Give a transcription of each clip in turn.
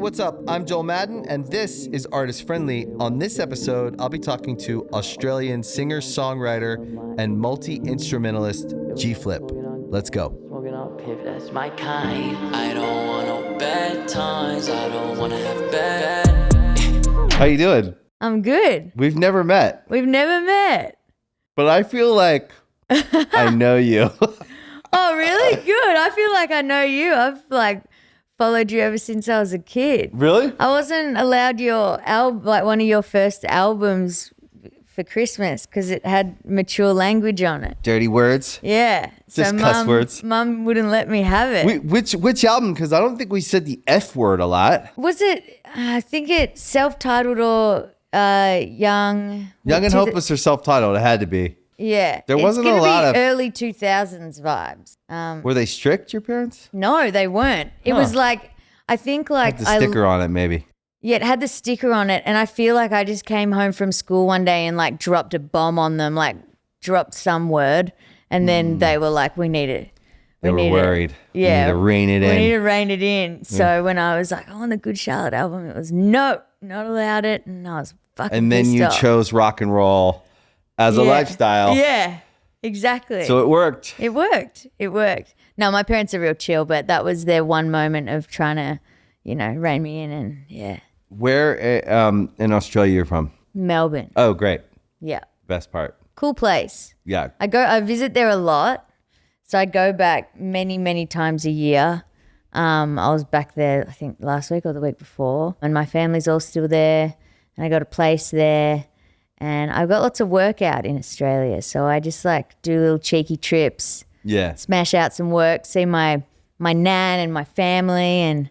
what's up? I'm Joel Madden, and this is Artist Friendly. On this episode, I'll be talking to Australian singer-songwriter and multi-instrumentalist G-Flip. Let's go. That's my kind. I don't want no bad times. I don't want to have bad. How you doing? I'm good. We've never met, We've never met. but I feel like I know you. Oh, really? Good. I feel like I know you. I've followed you ever since I was a kid. Really? I wasn't allowed your one of your first albums for Christmas because it had mature language on it. Dirty words? Yeah. Just cuss words? Mum wouldn't let me have it. Which album? Because I don't think we said the F word a lot. Was it, I think it's self-titled or Young Young and Hopeless or self-titled? It had to be. Yeah. There wasn't a lot of early 2000s vibes. Were they strict, your parents? No, they weren't. It was like, I think like Had the sticker on it, maybe. Yeah, it had the sticker on it, and I feel like I just came home from school one day and like dropped a bomb on them, like dropped some word, and then they were like, "We need it." They were worried. Yeah, we need to rein it in. We need to rein it in. So when I was like, "I want the Good Charlotte album," it was no, not allowed it, and I was fucking. And then pissed you off. chose rock and roll as a lifestyle. Yeah, exactly. So it worked. It worked. It worked. No, my parents are real chill, but that was their one moment of trying to, rein me in, and yeah. Where in Australia you're from? Melbourne. Oh, great. Yeah. Best part. Cool place. Yeah. I visit there a lot. So I go back many, many times a year. I was back there, I think last week or the week before, and my family's all still there, and I got a place there, and I've got lots of work out in Australia. So I just do little cheeky trips, Yeah. smash out some work, see my nan and my family, and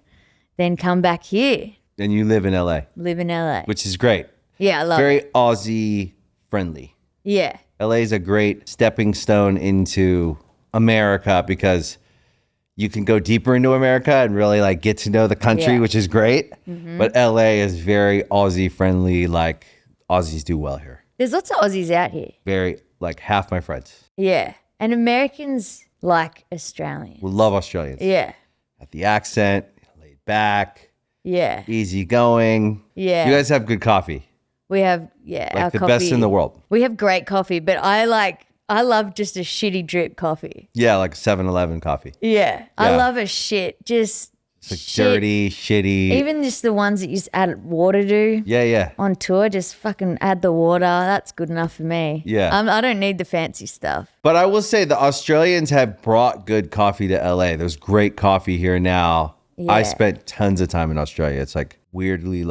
then come back here, And you live in LA, live in LA. which is great. Yeah, I love Very it. Aussie friendly. Yeah. LA is a great stepping stone into America because you can go deeper into America and really get to know the country, Yeah. which is great. But LA is very Aussie friendly. Like Aussies do well here. There's lots of Aussies out here. Very half my friends. Yeah. And Americans like Australians. We love Australians. Yeah. Have the accent, laid back, Yeah. easy going. Yeah. You guys have good coffee. We have, our the coffee. best in the world. We have great coffee, but I love just a shitty drip coffee. Yeah, like 7-Eleven coffee. Yeah. I Yeah. love a shit. Just It's shit. dirty, shitty. Even just the ones that you just add water to Yeah. on tour, just fucking add the water. That's good enough for me. Yeah. I don't need the fancy stuff. But I will say the Australians have brought good coffee to LA. There's great coffee here now. I Yeah. spent tons of time in Australia. It's weirdly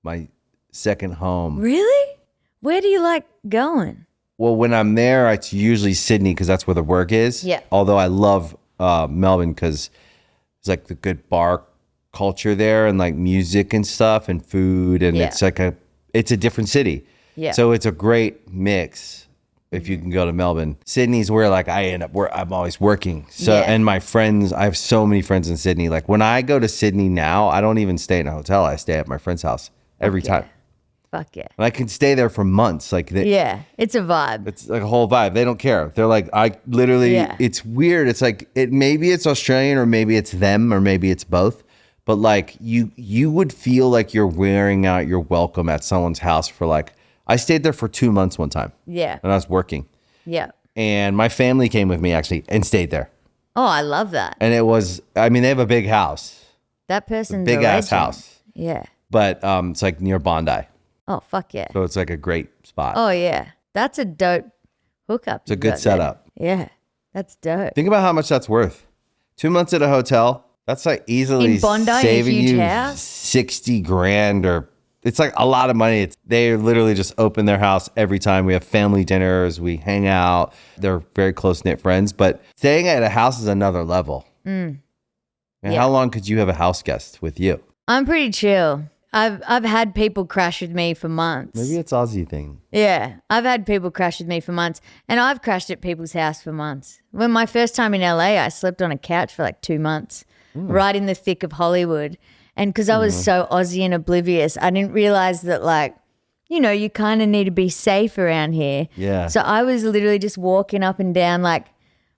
my second home. Really? Where do you like going? Well, when I'm there, it's usually Sydney because that's where the work is. Yeah. Although I love Melbourne because it's the good bar culture there and music and stuff and food and Yeah. it's a different city. Yeah. So it's a great mix if you can go to Melbourne. Sydney's where I end up where I'm always working. So Yeah. and my friends, I have so many friends in Sydney. When I go to Sydney now, I don't even stay in a hotel. I stay at my friend's house every Yeah. time. Fuck yeah. And I can stay there for months. Yeah. It's a vibe. It's a whole vibe. They don't care. They're I literally, Yeah. it's weird. It's maybe it's Australian or maybe it's them or maybe it's both. But you would feel like you're wearing out your welcome at someone's house for I stayed there for 2 months one time Yeah. when I was working. Yeah. And my family came with me actually and stayed there. Oh, I love that. And it was, they have a big house, That person's big a ass legend. house. Yeah. But it's near Bondi. Oh, fuck yeah. So it's a great spot. Oh, yeah. That's a dope hookup. It's a good setup. Yeah. That's dope. Think about how much that's worth. 2 months at a hotel, that's easily In Bondi, a saving huge you house? 60 grand or it's a lot of money. They literally just open their house every time. We have family dinners, we hang out. They're very close-knit friends, but staying at a house is another level. And Yeah. how long could you have a house guest with you? I'm pretty chill. I've had people crash with me for months. Maybe it's Aussie thing. Yeah, I've had people crash with me for months, and I've crashed at people's house for months. When my first time in LA, I slept on a couch for 2 months, right in the thick of Hollywood. And because I was so Aussie and oblivious, I didn't realize that you kind of need to be safe around here. Yeah. So I was literally just walking up and down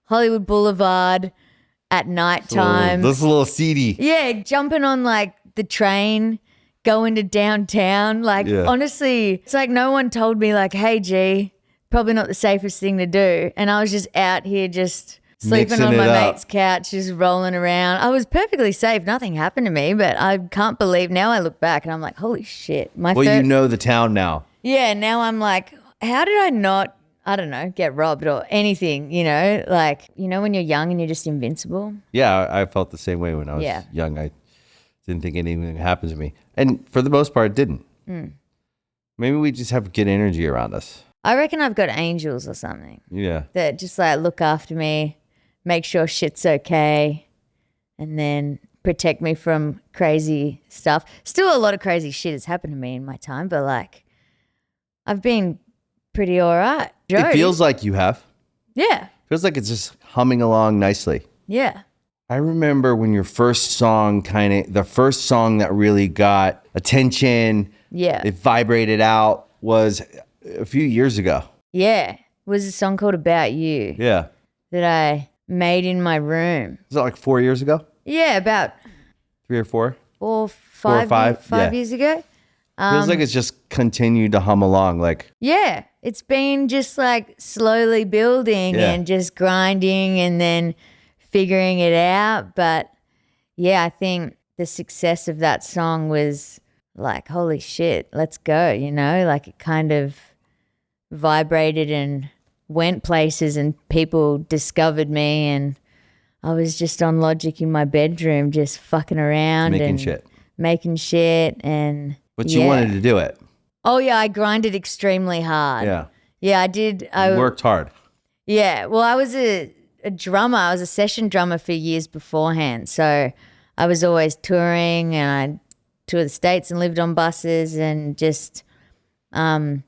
Hollywood Boulevard at nighttime. This is a little seedy. Yeah, jumping on the train going to downtown. Like, honestly, it's like no one told me like, hey, G, probably not the safest thing to do. And I was just out here just sleeping on my mate's couch, just rolling around. I was perfectly safe. Nothing happened to me, but I can't believe now I look back and I'm like, holy shit. You know the town now. Yeah, now I'm like, how did I not, I don't know, get robbed or anything, you know? Like, you know when you're young and you're just invincible? Yeah, I felt the same way when I was young. I didn't think anything happened to me. And for the most part, it didn't. Maybe we just have good energy around us. I reckon I've got angels or something. Yeah. That just like look after me, make sure shit's okay, and then protect me from crazy stuff. Still a lot of crazy shit has happened to me in my time, but like I've been pretty all right. It feels like you have. Yeah. Feels like it's just humming along nicely. Yeah. I remember when your first song the first song that really got attention, it vibrated out, was a few years ago. Yeah. It was a song called About You. Yeah. That I made in my room. Was that like 4 years ago? Yeah, about 3 or 4? Or five years ago. Feels like it's just continued to hum along. Like, yeah, it's been just like slowly building and just grinding and then figuring it out. But yeah, I think the success of that song was like, holy shit, let's go, you know? Like it kind of vibrated and went places and people discovered me, and I was just on Logic in my bedroom just fucking around making shit and but you wanted to do it. Oh yeah, I grinded extremely hard. Yeah, I did. I worked hard. Yeah, well, I was a drummer. I was a session drummer for years beforehand, so I was always touring, and I toured the States and lived on buses and just kind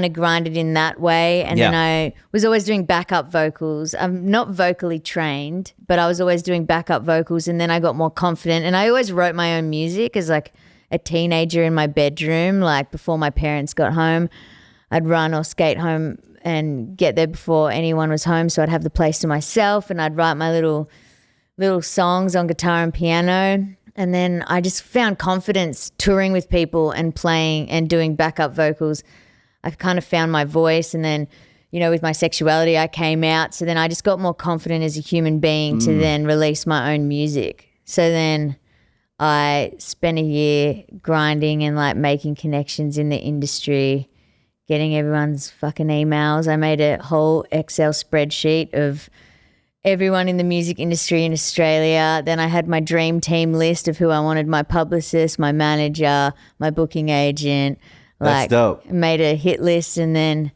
of grinded in that way. And then I was always doing backup vocals. I'm not vocally trained, but I was always doing backup vocals, and then I got more confident, and I always wrote my own music as like a teenager in my bedroom. Like before my parents got home, I'd run or skate home and get there before anyone was home, so I'd have the place to myself, and I'd write my little songs on guitar and piano. And then I just found confidence touring with people and playing and doing backup vocals. I kind of found my voice, and then, you know, with my sexuality, I came out. So then I just got more confident as a human being to then release my own music. So then I spent a year grinding and like making connections in the industry, getting everyone's fucking emails. I made a whole Excel spreadsheet of everyone in the music industry in Australia. Then I had my dream team list of who I wanted, my publicist, my manager, my booking agent. That's dope. Made a hit list, and then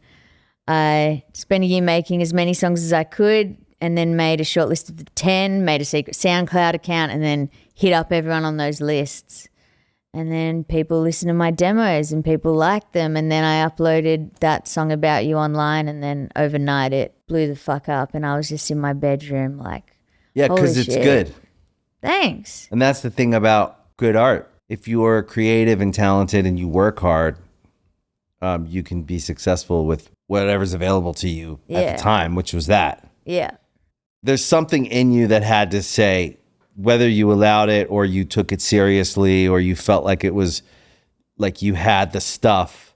I spent a year making as many songs as I could, and then made a short list of the 10, made a secret SoundCloud account, and then hit up everyone on those lists. And then people listened to my demos and people liked them, and then I uploaded that song About You online, and then overnight it blew the fuck up, and I was just in my bedroom like, yeah, because it's good. Thanks. And that's the thing about good art. If you are creative and talented and you work hard, you can be successful with whatever's available to you at the time, which was that. Yeah. There's something in you that had to say, whether you allowed it or you took it seriously or you felt like it was like you had the stuff,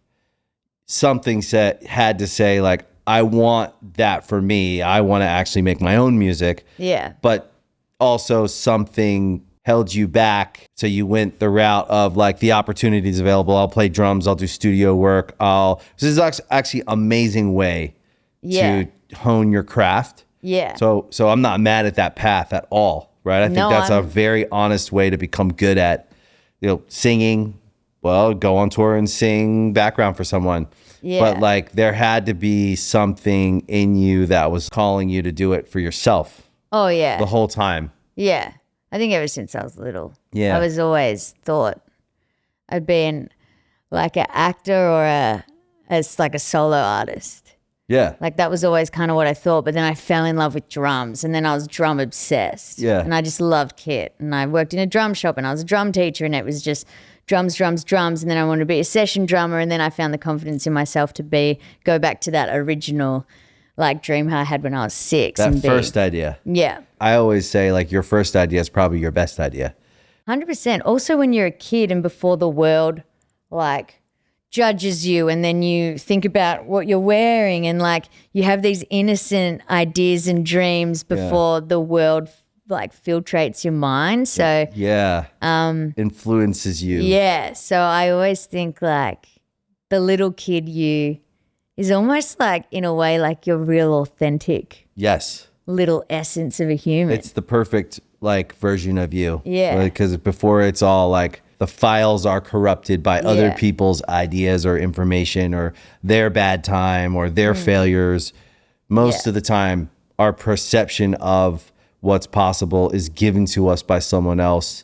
something had to say like, I want that for me. I want to actually make my own music. Yeah. But also something held you back, so you went the route of like the opportunities available. I'll play drums, I'll do studio work. This is actually amazing way to hone your craft. Yeah. So I'm not mad at that path at all, right? I think that's a very honest way to become good at, you know, singing. Well, go on tour and sing background for someone. Yeah. But like there had to be something in you that was calling you to do it for yourself. Oh yeah. The whole time. Yeah. I think ever since I was little, I was always thought I'd be like an actor or as like a solo artist. Yeah. Like that was always kind of what I thought. But then I fell in love with drums, and then I was drum obsessed. Yeah. And I just loved kit. And I worked in a drum shop, and I was a drum teacher, and it was just drums, drums, drums. And then I wanted to be a session drummer. And then I found the confidence in myself to go back to that original like dream I had when I was 6. That first idea. Yeah. I always say like your first idea is probably your best idea. 100%. Also, when you're a kid and before the world, like, judges you, and then you think about what you're wearing, and like you have these innocent ideas and dreams before the world like filtrates your mind. So influences you. Yeah. So I always think like the little kid you is almost like, in a way, like your real authentic little essence of a human. It's the perfect like version of you. Yeah. Because before it's all like the files are corrupted by other people's ideas or information or their bad time or their failures. Most of the time, our perception of what's possible is given to us by someone else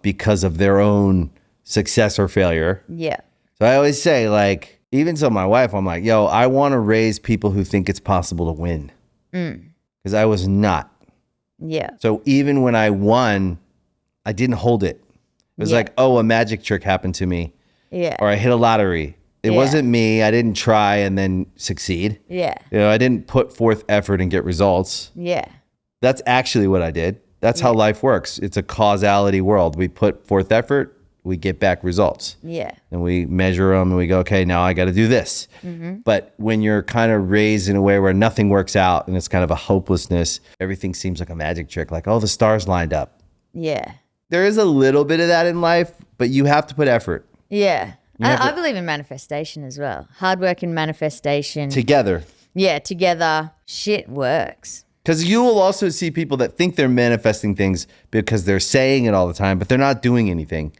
because of their own success or failure. Yeah. So I always say, like, even to my wife, I'm like, yo, I want to raise people who think it's possible to win. Because I was not. Yeah. So even when I won, I didn't hold it. It was like, oh, a magic trick happened to me. Yeah. Or I hit a lottery. It wasn't me. I didn't try and then succeed. Yeah. You know, I didn't put forth effort and get results. Yeah. That's actually what I did. That's how life works. It's a causality world. We put forth effort, we get back results. Yeah. And we measure them and we go, okay, now I got to do this. But when you're kind of raised in a way where nothing works out and it's kind of a hopelessness, everything seems like a magic trick. Like, oh, the stars lined up. Yeah. There is a little bit of that in life, but you have to put effort. Yeah. I believe in manifestation as well. Hard work and manifestation. Together. Yeah, together. Shit works. Because you will also see people that think they're manifesting things because they're saying it all the time, but they're not doing anything.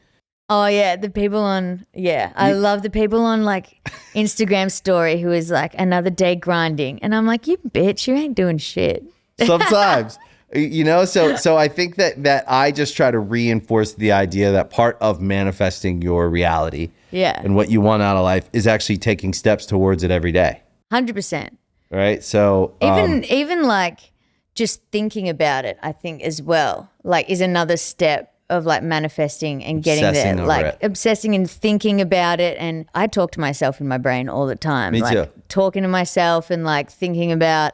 Oh, yeah. The people on, I love the people on like Instagram story who is like another day grinding. And I'm like, you bitch, you ain't doing shit. Sometimes. You know, so I think that I just try to reinforce the idea that part of manifesting your reality and what you want out of life is actually taking steps towards it every day. 100%. Right? So even like just thinking about it, I think as well, like is another step of like manifesting and getting Obsessing there, over like it. obsessing and thinking about it. And I talk to myself in my brain all the time. Me like too. Talking to myself and like thinking about,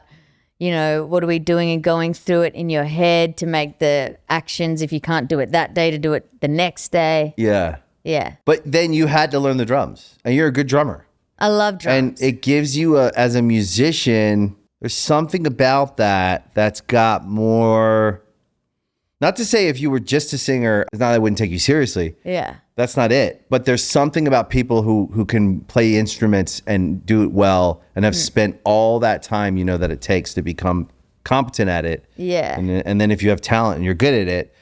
you know, what are we doing and going through it in your head to make the actions, if you can't do it that day, to do it the next day. Yeah. Yeah. But then you had to learn the drums and you're a good drummer. I love drums. And it gives you, as a musician, there's something about that's got more, not to say if you were just a singer, it's not that I wouldn't take you seriously. Yeah. That's not it. But there's something about people who can play instruments and do it well and have spent all that time, you know, that it takes to become competent at it. Yeah. And then if you have talent and you're good at it,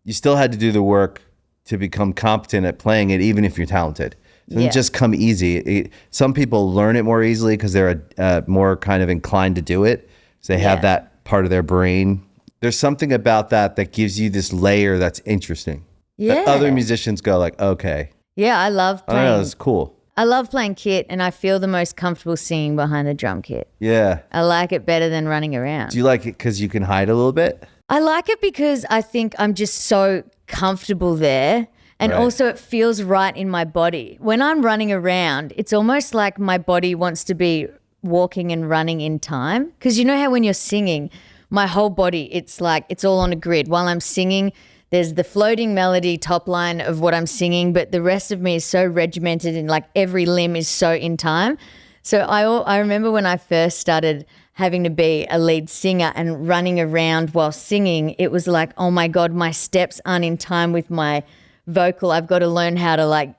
you still had to do the work to become competent at playing it, even if you're talented. It doesn't just come easy. Some people learn it more easily because they're more kind of inclined to do it. So they have that part of their brain. There's something about that gives you this layer that's interesting. Yeah. That other musicians go like, okay. Yeah, I love I playing. don't know, it's cool. I love playing kit, and I feel the most comfortable singing behind the drum kit. Yeah. I like it better than running around. Do you like it because you can hide a little bit? I like it because I think I'm just so comfortable there. And also it feels right in my body. When I'm running around, it's almost like my body wants to be walking and running in time. Because you know how when you're singing, my whole body, it's like it's all on a grid. While I'm singing, there's the floating melody top line of what I'm singing, but the rest of me is so regimented and like every limb is so in time. So I remember when I first started having to be a lead singer and running around while singing, it was like, oh my God, my steps aren't in time with my vocal. I've got to learn how to like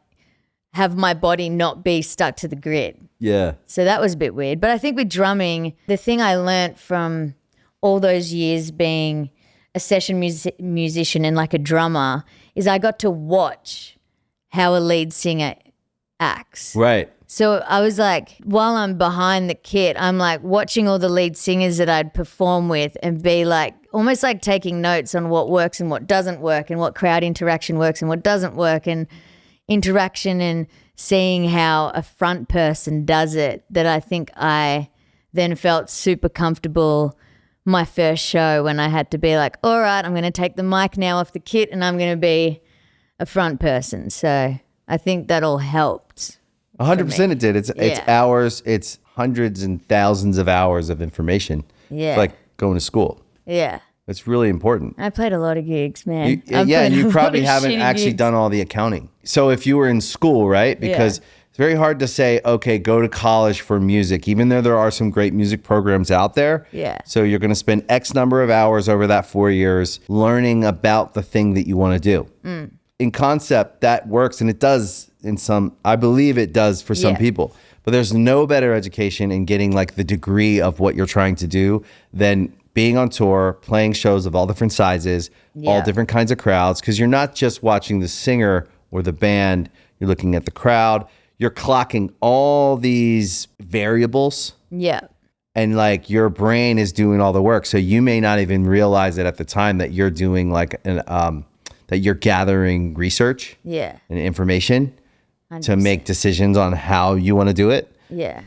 have my body not be stuck to the grid. Yeah. So that was a bit weird. But I think with drumming, the thing I learnt from all those years being a session musician and like a drummer is I got to watch how a lead singer acts. Right. So I was like, while I'm behind the kit, I'm like watching all the lead singers that I'd perform with and be like, almost like taking notes on what works and what doesn't work and what crowd interaction works and what doesn't work and interaction and seeing how a front person does it, that I think I then felt super comfortable my first show when I had to be like, all right, I'm going to take the mic now off the kit and I'm going to be a front person. So I think that all helped. 100% it did. It's hours, it's hundreds and thousands of hours of information. Yeah. It's like going to school. Yeah. It's really important. I played a lot of gigs, man. Yeah, and you probably haven't actually done all the accounting. So if you were in school, right? Because it's very hard to say, okay, go to college for music, even though there are some great music programs out there. Yeah. So you're going to spend X number of hours over that 4 years learning about the thing that you want to do. In concept, that works, and it does I believe it does for some people. But there's no better education in getting like the degree of what you're trying to do than being on tour, playing shows of all different sizes, all different kinds of crowds, because you're not just watching the singer or the band, you're looking at the crowd, you're clocking all these variables. Yeah. And like your brain is doing all the work. So you may not even realize it at the time that you're doing like that you're gathering research and information 100%. To make decisions on how you want to do it. Yeah.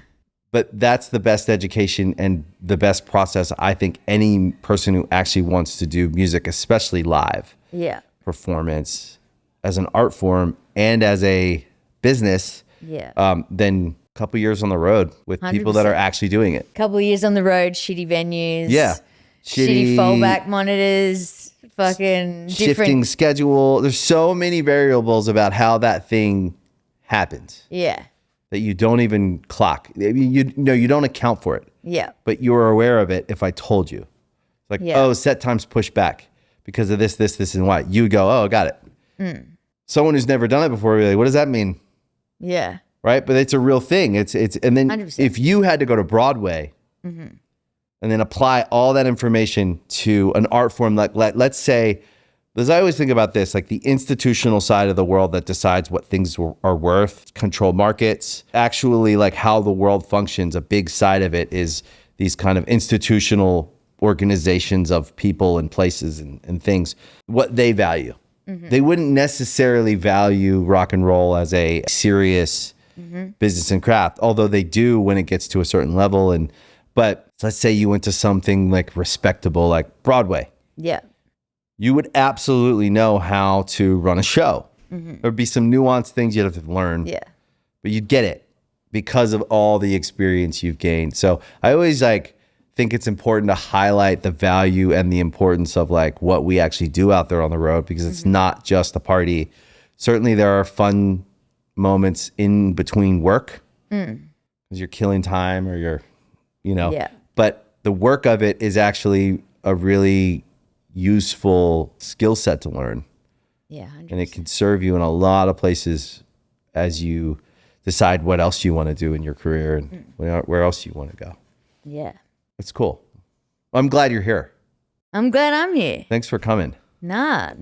But that's the best education and the best process, I think, any person who actually wants to do music, especially live performance as an art form and as a business, then a couple years on the road with people that are actually doing it. Couple of years on the road, shitty venues. Yeah. Shitty fallback monitors, fucking shifting schedule. There's so many variables about how that thing happens. Yeah. That you don't even clock. You don't account for it. Yeah. But you're aware of it if I told you. Like, oh, set times pushed back because of this, and why. You go, oh, got it. Someone who's never done it before, really, what does that mean? Yeah. Right? But it's a real thing. It's and then 100%. If you had to go to Broadway and then apply all that information to an art form, like let's say, because I always think about this, like the institutional side of the world that decides what things are worth, control markets, actually like how the world functions. A big side of it is these kind of institutional organizations of people and places and things, what they value. They wouldn't necessarily value rock and roll as a serious business and craft, although they do when it gets to a certain level. But let's say you went to something like respectable, like Broadway. Yeah. You would absolutely know how to run a show. There'd be some nuanced things you'd have to learn. Yeah. But you'd get it because of all the experience you've gained. So I always think it's important to highlight the value and the importance of like what we actually do out there on the road, because it's not just a party. Certainly there are fun moments in between work because you're killing time or you're, but the work of it is actually a really useful skill set to learn. Yeah. 100%. And it can serve you in a lot of places as you decide what else you want to do in your career and where else you want to go. Yeah. It's cool. I'm glad you're here. I'm glad I'm here. Thanks for coming. No.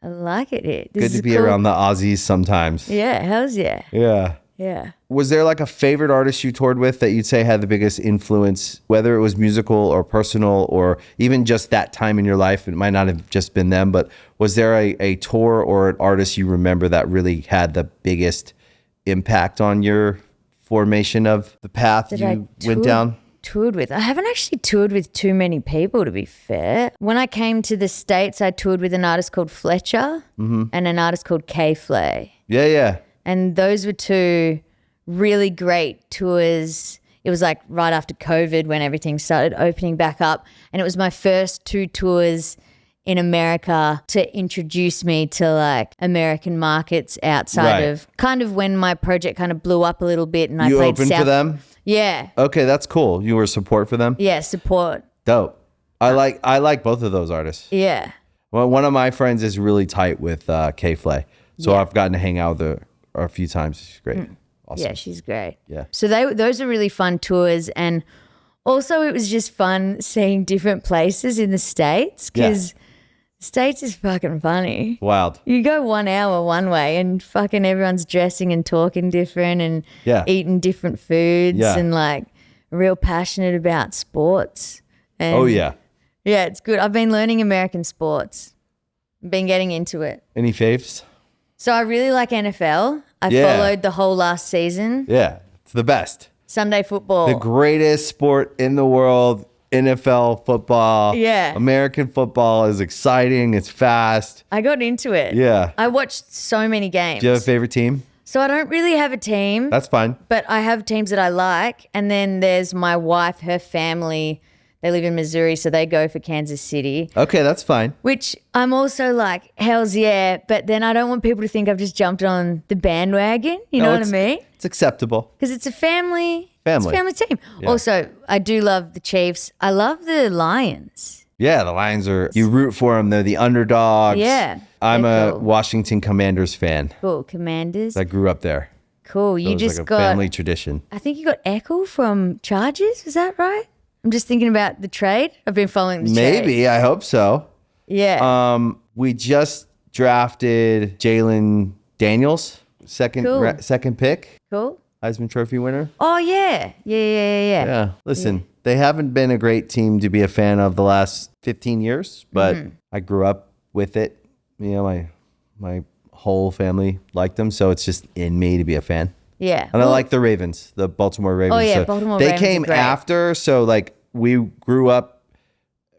I like it here. Good to be cool. Around the Aussies sometimes. Yeah, hells yeah. Yeah. Yeah. Was there like a favorite artist you toured with that you'd say had the biggest influence, whether it was musical or personal or even just that time in your life? It might not have just been them, but was there a tour or an artist you remember that really had the biggest impact on your formation of the path you went down? Toured with. I haven't actually toured with too many people, to be fair. When I came to the States, I toured with an artist called Fletcher and an artist called K Flay. Yeah. And those were two really great tours. It was like right after COVID when everything started opening back up. And it was my first two tours in America to introduce me to like American markets outside of kind of when my project kind of blew up a little bit and I played opened for them? Yeah. Okay, that's cool. You were support for them? Yeah, support. Dope. I like both of those artists. Yeah. Well, one of my friends is really tight with K Flay. So I've gotten to hang out with her a few times. She's great. Awesome. Yeah, she's great. Yeah. So those are really fun tours, and also it was just fun seeing different places in the States because States is fucking funny. Wild. You go 1 hour one way and fucking everyone's dressing and talking different and eating different foods and like real passionate about sports. And yeah, it's good. I've been learning American sports. Been getting into it. Any faves? So I really like NFL. I followed the whole last season. Yeah, it's the best. Sunday football. The greatest sport in the world, NFL football. Yeah. American football is exciting. It's fast. I got into it. Yeah. I watched so many games. Do you have a favorite team? So I don't really have a team. That's fine. But I have teams that I like. And then there's my wife, her family. They live in Missouri, so they go for Kansas City. Okay, that's fine. Which I'm also like, hell's yeah. But then I don't want people to think I've just jumped on the bandwagon. You know what I mean? It's acceptable. Because it's a family. It's a family team. Yeah. Also, I do love the Chiefs. I love the Lions. Yeah, the Lions you root for them. They're the underdogs. Yeah. I'm a Washington Commanders fan. Cool. Commanders. I grew up there. Cool. So you just like got family tradition. I think you got Eckle from Chargers. Is that right? I'm just thinking about the trade. I've been following the trade. Maybe. I hope so. Yeah. We just drafted Jalen Daniels, second pick. Cool. Heisman Trophy winner. Oh, yeah. Yeah. Yeah. Listen, they haven't been a great team to be a fan of the last 15 years, but I grew up with it. You know, my whole family liked them, so it's just in me to be a fan. Yeah. And I like the Ravens, the Baltimore Ravens. Oh, yeah, so Baltimore Ravens. Ravens They came after, so like we grew up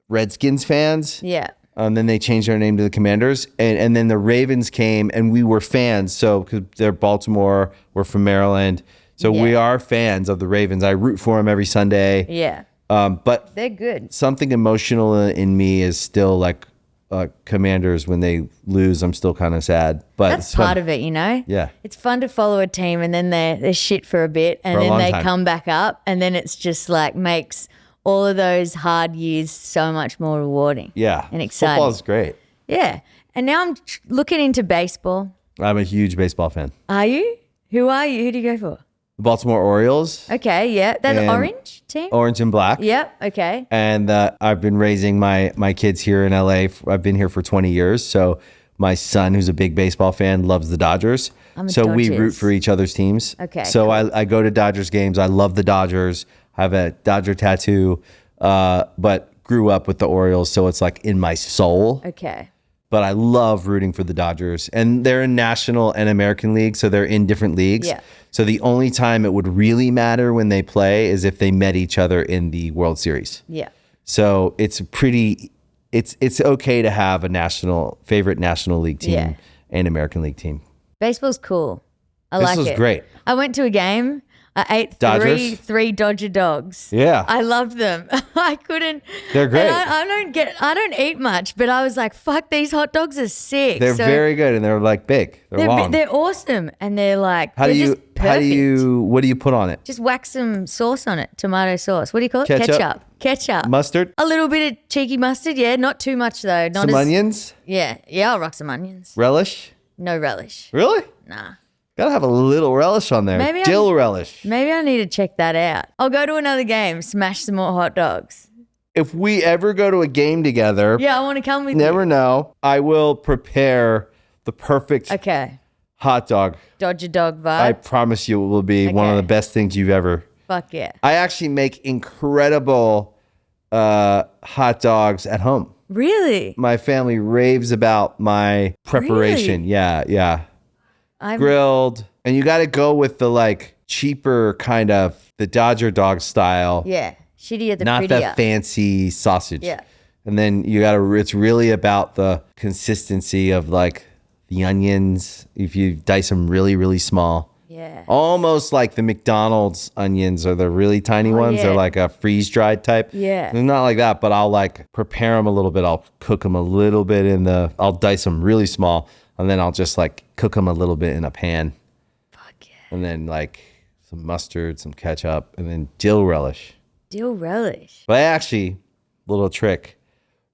Redskins fans. Yeah. And then they changed their name to the Commanders. And then the Ravens came and we were fans. So because they're Baltimore, we're from Maryland. So we are fans of the Ravens. I root for them every Sunday. Yeah. But they're good. Something emotional in me is still like Commanders. When they lose, I'm still kind of sad. But that's part of it, you know? Yeah. It's fun to follow a team and then they're shit for a bit and then they come back up and then it's just like makes all of those hard years so much more rewarding. Yeah. And exciting. Football's great. Yeah. And now I'm looking into baseball. I'm a huge baseball fan. Are you? Who are you? Who do you go for? The Baltimore Orioles. Okay, yeah. They're the orange team? Orange and black. Yep, okay. And I've been raising my kids here in LA. I've been here for 20 years. So my son, who's a big baseball fan, loves the Dodgers. We root for each other's teams. Okay. So cool. I go to Dodgers games. I love the Dodgers. I have a Dodger tattoo, but grew up with the Orioles. So it's like in my soul. Okay. But I love rooting for the Dodgers. And they're in National and American League, so they're in different leagues. Yeah. So the only time it would really matter when they play is if they met each other in the World Series. Yeah. So it's okay to have a favorite National League team and American League team. Baseball's cool. I like it. Baseball's great. I went to a game. I ate three Dodger dogs. Yeah. I loved them. I couldn't. They're great. I don't eat much, but I was like, fuck, these hot dogs are sick. They're very good and they're like big. They're long. They're awesome. And they're like, what do you put on it? Just whack some sauce on it. Tomato sauce. What do you call it? Ketchup. Mustard? A little bit of cheeky mustard. Yeah. Not too much though. Not some onions? Yeah. Yeah. I'll rock some onions. Relish? No relish. Really? Nah. Gotta have a little relish on there. Dill relish. Maybe I need to check that out. I'll go to another game, smash some more hot dogs. If we ever go to a game together, I want to come with you. Never know. I will prepare the perfect hot dog. Dodger dog vibe. I promise you it will be one of the best things you've ever. Fuck yeah. I actually make incredible hot dogs at home. Really? My family raves about my preparation. Really? Yeah. Grilled, and you got to go with the like cheaper kind of the Dodger dog style. Yeah, shittier the not prettier. the fancy sausage. Yeah, and then you got to. It's really about the consistency of like the onions. If you dice them really, really small. Yeah. Almost like the McDonald's onions are the really tiny ones. Yeah. They're like a freeze dried type. Yeah. They're not like that, but I'll like prepare them a little bit. I'll cook them a little bit I'll dice them really small. And then I'll just like cook them a little bit in a pan. Fuck yeah. And then like some mustard, some ketchup, and then dill relish. Dill relish. But actually, little trick,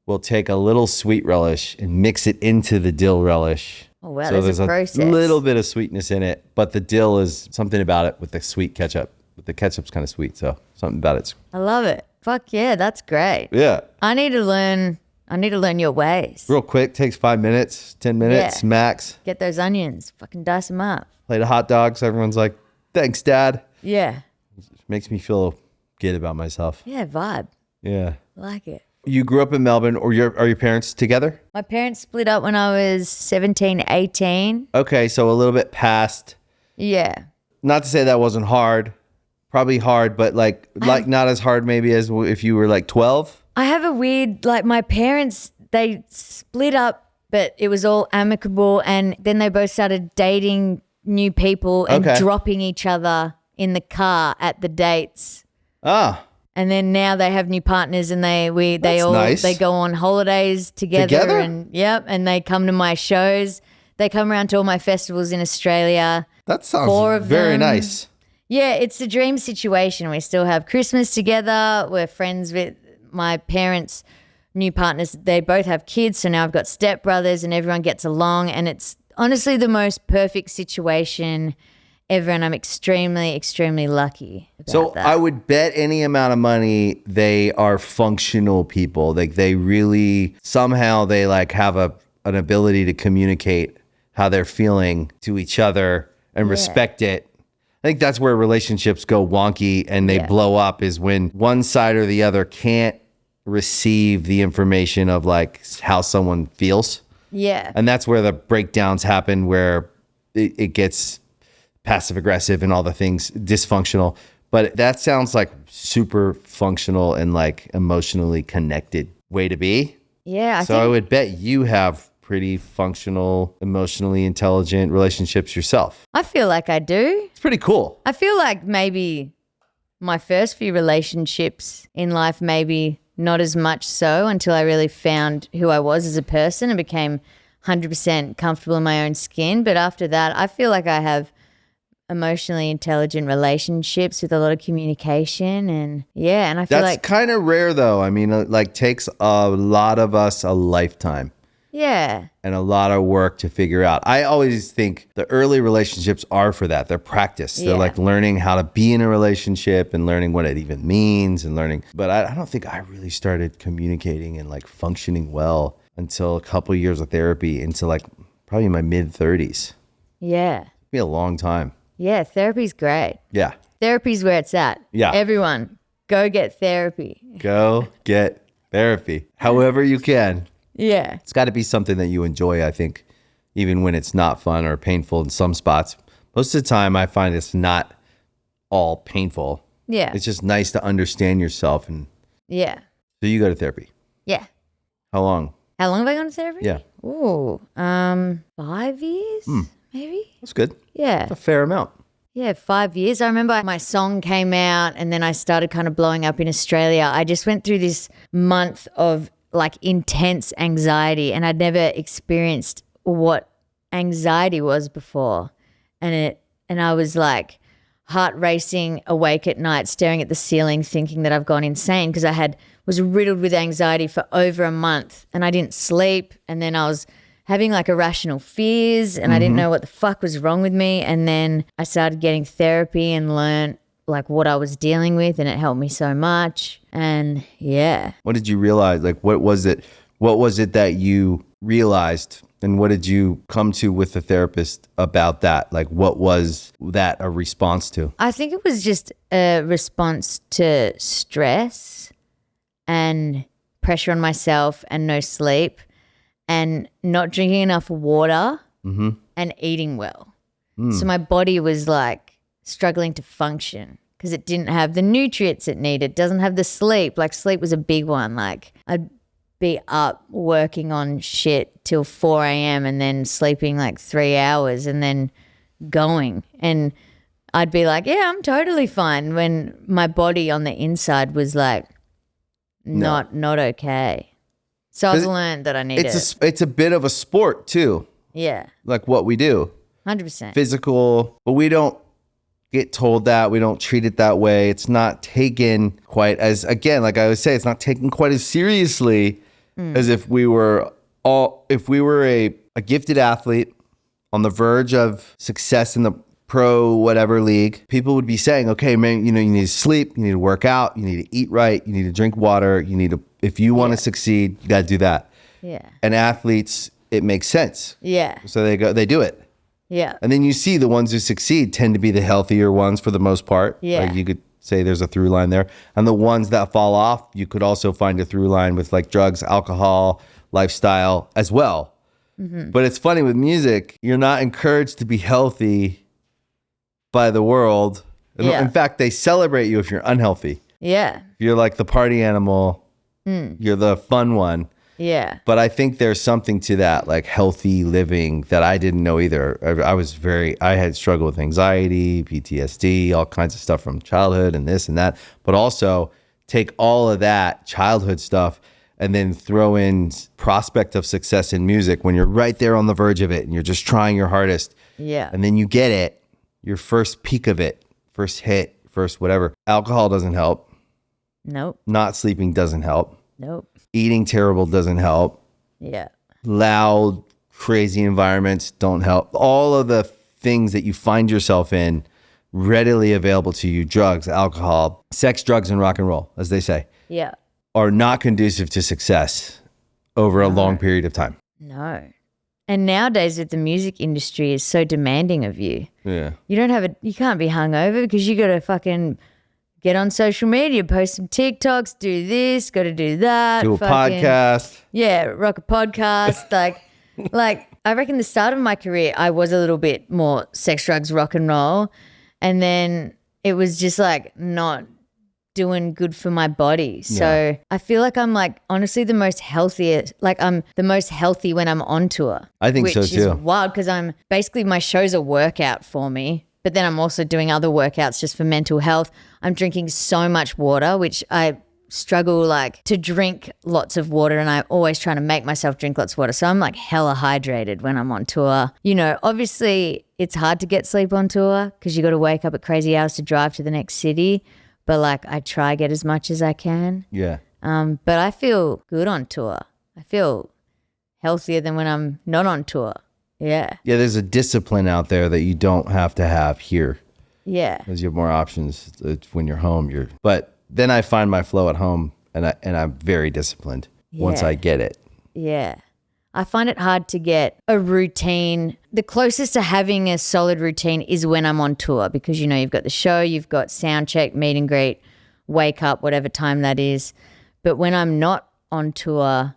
we'll take a little sweet relish and mix it into the dill relish. Oh wow, so there's a process. Little bit of sweetness in it, but the dill is something about it with the sweet ketchup. The ketchup's kind of sweet, so something about it. I love it. Fuck yeah, that's great. Yeah. I need to learn your ways. Real quick, takes 5 minutes, 10 minutes max. Get those onions, fucking dice them up. Plate of hot dogs. Everyone's like, thanks, Dad. Yeah. It makes me feel good about myself. Yeah, vibe. Yeah. Like it. You grew up in Melbourne, or are your parents together? My parents split up when I was 17, 18. Okay, so a little bit past. Yeah. Not to say that wasn't hard. Probably hard, but like not as hard maybe as if you were like 12. I have a weird, like my parents, they split up, but it was all amicable. And then they both started dating new people and dropping each other in the car at the dates. Ah. And then now they have new partners, and they nice. go on holidays together? And and they come to my shows. They come around to all my festivals in Australia. That sounds 4 of very them. nice. Yeah, it's a dream situation. We still have Christmas together. We're friends with my parents' new partners. They both have kids, so now I've got stepbrothers, and everyone gets along. And it's honestly the most perfect situation ever, and I'm extremely, extremely lucky about that. I would bet any amount of money they are functional people. Like they really somehow they like have an ability to communicate how they're feeling to each other and respect it. I think that's where relationships go wonky and they blow up, is when one side or the other can't receive the information of like how someone feels. Yeah. And that's where the breakdowns happen, where it gets passive aggressive and all the things dysfunctional. But that sounds like super functional and like emotionally connected way to be. Yeah. I would bet you have pretty functional, emotionally intelligent relationships yourself. I feel like I do. It's pretty cool. I feel like maybe my first few relationships in life, maybe not as much so, until I really found who I was as a person and became 100% comfortable in my own skin. But after that, I feel like I have emotionally intelligent relationships with a lot of communication, and and I feel that's kind of rare though. I mean, it like takes a lot of us a lifetime. Yeah. And a lot of work to figure out. I always think the early relationships are for that. They're practice. They're like learning how to be in a relationship and learning what it even means and learning. But I don't think I really started communicating and like functioning well until a couple of years of therapy, into like probably my mid-30s. Yeah. It'd be a long time. Yeah, therapy's great. Yeah. Therapy's where it's at. Yeah. Everyone, go get therapy. Go get therapy. However you can. Yeah. It's got to be something that you enjoy, I think, even when it's not fun or painful in some spots. Most of the time, I find it's not all painful. Yeah. It's just nice to understand yourself. And yeah. so you go to therapy. Yeah. How long? How long have I gone to therapy? Yeah. Ooh, 5 years, maybe. That's good. Yeah. That's a fair amount. Yeah, 5 years. I remember my song came out and then I started kind of blowing up in Australia. I just went through this month of like intense anxiety, and I'd never experienced what anxiety was before. And I was like heart racing, awake at night, staring at the ceiling, thinking that I've gone insane, because was riddled with anxiety for over a month, and I didn't sleep. And then I was having like irrational fears, and I didn't know what the fuck was wrong with me. And then I started getting therapy and learned like what I was dealing with, and it helped me so much. And yeah. What did you realize? Like, what was it that you realized, and what did you come to with the therapist about that? Like, what was that a response to? I think it was just a response to stress and pressure on myself and no sleep and not drinking enough water and eating well. So my body was like struggling to function because it didn't have the nutrients it needed, doesn't have the sleep. Like sleep was a big one. Like I'd be up working on shit till 4 a.m. and then sleeping like 3 hours and then going. And I'd be like, yeah, I'm totally fine, when my body on the inside was like not okay. So I've learned that I need it. It's a bit of a sport too. Yeah. Like what we do. 100%. Physical, but we don't get told that. We don't treat it that way. It's not taken quite as, again, like I always say, it's not taken quite as seriously as if we were a gifted athlete on the verge of success in the pro whatever league. People would be saying, okay, man, you need to sleep, you need to work out, you need to eat right, you need to drink water, if you want to succeed, you got to do that. Yeah. And athletes, it makes sense. Yeah. So they do it. Yeah. And then you see the ones who succeed tend to be the healthier ones for the most part. Yeah. Like you could say there's a through line there. And the ones that fall off, you could also find a through line with like drugs, alcohol, lifestyle as well. But it's funny with music, you're not encouraged to be healthy by the world. Yeah. In fact, they celebrate you if you're unhealthy. Yeah. You're like the party animal. You're the fun one. Yeah. But I think there's something to that, like healthy living, that I didn't know either. I had struggled with anxiety, PTSD, all kinds of stuff from childhood and this and that. But also take all of that childhood stuff and then throw in prospect of success in music when you're right there on the verge of it and you're just trying your hardest. Yeah. And then you get it, your first peak of it, first hit, first whatever. Alcohol doesn't help. Nope. Not sleeping doesn't help. Nope. Eating terrible doesn't help. Yeah. Loud, crazy environments don't help. All of the things that you find yourself in readily available to you, drugs, alcohol, sex, drugs, and rock and roll, as they say, Yeah. are not conducive to success over a long period of time. No. And nowadays with the music industry is so demanding of you. Yeah. You can't be hungover because you got to fucking get on social media, post some TikToks, do this, got to do that. Do a podcast. Yeah, rock a podcast. like I reckon the start of my career, I was a little bit more sex, drugs, rock and roll. And then it was just like not doing good for my body. So I feel like I'm like honestly the most healthiest. Like I'm the most healthy when I'm on tour. I think so Which too. is wild because I'm basically my show's a workout for me. But then I'm also doing other workouts just for mental health. I'm drinking so much water, which I struggle like to drink lots of water, and I'm always trying to make myself drink lots of water. So I'm like hella hydrated when I'm on tour. You know, obviously it's hard to get sleep on tour because you got to wake up at crazy hours to drive to the next city. But like I try to get as much as I can. Yeah. But I feel good on tour. I feel healthier than when I'm not on tour. Yeah. Yeah, there's a discipline out there that you don't have to have here. Yeah. Because you have more options when you're home. But then I find my flow at home, and I'm very disciplined once Yeah. I get it. Yeah. I find it hard to get a routine. The closest to having a solid routine is when I'm on tour because, you know, you've got the show, you've got sound check, meet and greet, wake up, whatever time that is. But when I'm not on tour,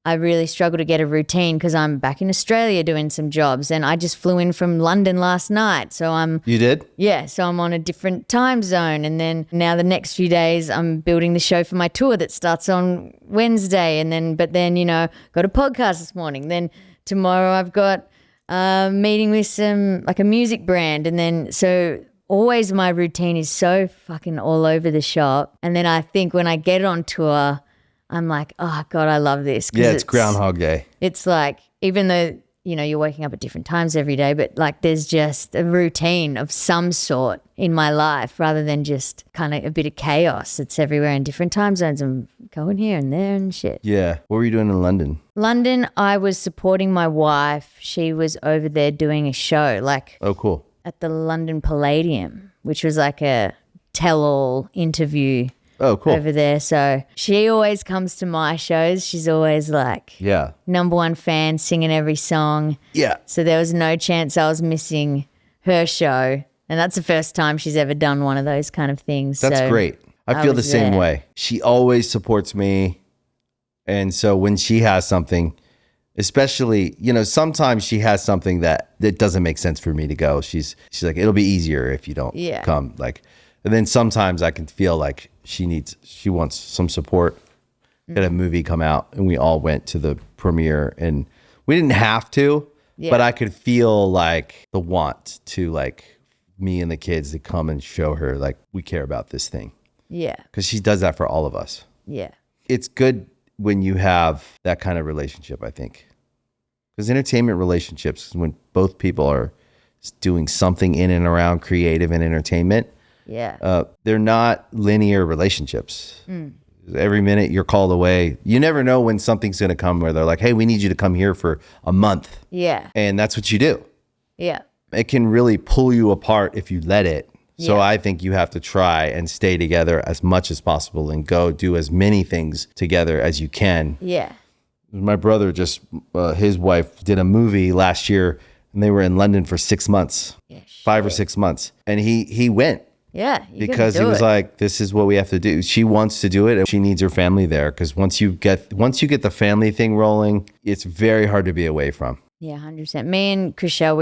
I really struggle to get a routine because I'm back in Australia doing some jobs, and I just flew in from London last night. So You did? so I'm on a different time zone. And then now the next few days I'm building the show for my tour that starts on Wednesday. But then, you know, got a podcast this morning. Then tomorrow I've got a meeting with like a music brand. And then, so always my routine is so fucking all over the shop. And then I think when I get on tour, I'm like, oh God, I love this. Yeah, it's Groundhog Day. It's like, even though, you know, you're waking up at different times every day, but like there's just a routine of some sort in my life rather than just kind of a bit of chaos. It's everywhere in different time zones. I'm going here and there and shit. Yeah. What were you doing in London? London, I was supporting my wife. She was over there doing a show, like Oh, cool. at the London Palladium, which was like a tell-all interview. Oh, cool. Over there. So she always comes to my shows. She's always like Yeah. #1 fan, singing every song. Yeah. So there was no chance I was missing her show. And that's the first time she's ever done one of those kind of things. That's So great. I feel the was same there. way. She always supports me. And so when she has something, especially, you know, sometimes she has something that doesn't make sense for me to go. She's like, it'll be easier if you don't come. Like, and then sometimes I can feel like she wants some support. Had a movie come out and we all went to the premiere, and we didn't have to, but I could feel like the want to, like, me and the kids to come and show her like we care about this thing. Yeah. Because she does that for all of us. Yeah. It's good when you have that kind of relationship, I think. Because entertainment relationships, when both people are doing something in and around creative and entertainment, they're not linear relationships. Every minute you're called away. You never know when something's going to come where they're like, hey, we need you to come here for a month. Yeah. And that's what you do. Yeah. It can really pull you apart if you let it. So I think you have to try and stay together as much as possible and go do as many things together as you can. Yeah. My brother his wife did a movie last year, and they were in London for 6 months, 5 or 6 months. And he went. Yeah. Because he was like, this is what we have to do. She wants to do it, and she needs her family there. Because once you get the family thing rolling, it's very hard to be away from. Yeah, 100%. Me and Chriselle,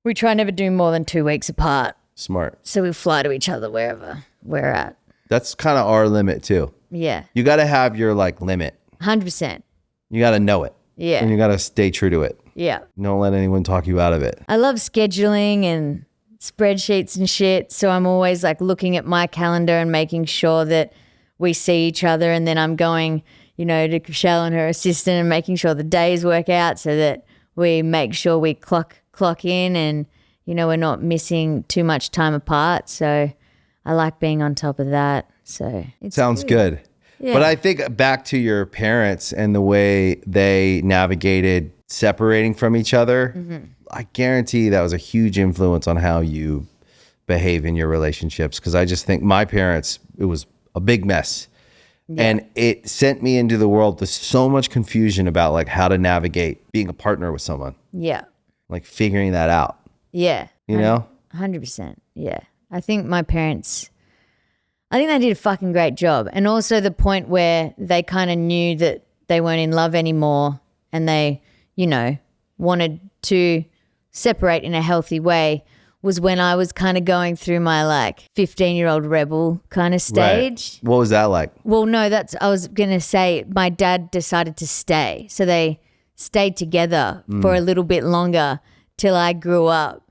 we try never do more than 2 weeks apart. Smart. So we fly to each other wherever we're at. That's kind of our limit too. Yeah. You got to have your like limit. 100%. You got to know it. Yeah. And you got to stay true to it. Yeah. Don't let anyone talk you out of it. I love scheduling and spreadsheets and shit. So I'm always like looking at my calendar and making sure that we see each other, and then I'm going, to Michelle and her assistant and making sure the days work out so that we make sure we clock in and, we're not missing too much time apart. So I like being on top of that. So it sounds good. Yeah. But I think back to your parents and the way they navigated separating from each other, I guarantee that was a huge influence on how you behave in your relationships. Because I just think my parents, it was a big mess. Yeah. And it sent me into the world with so much confusion about like how to navigate being a partner with someone. Yeah. Like figuring that out. Yeah. 100%. Yeah. I think my parents, they did a fucking great job. And also the point where they kind of knew that they weren't in love anymore and they, wanted to separate in a healthy way was when I was kind of going through my like 15-year-old rebel kind of stage. Right. What was that like? Well, no, I was going to say my dad decided to stay. So they stayed together for a little bit longer till I grew up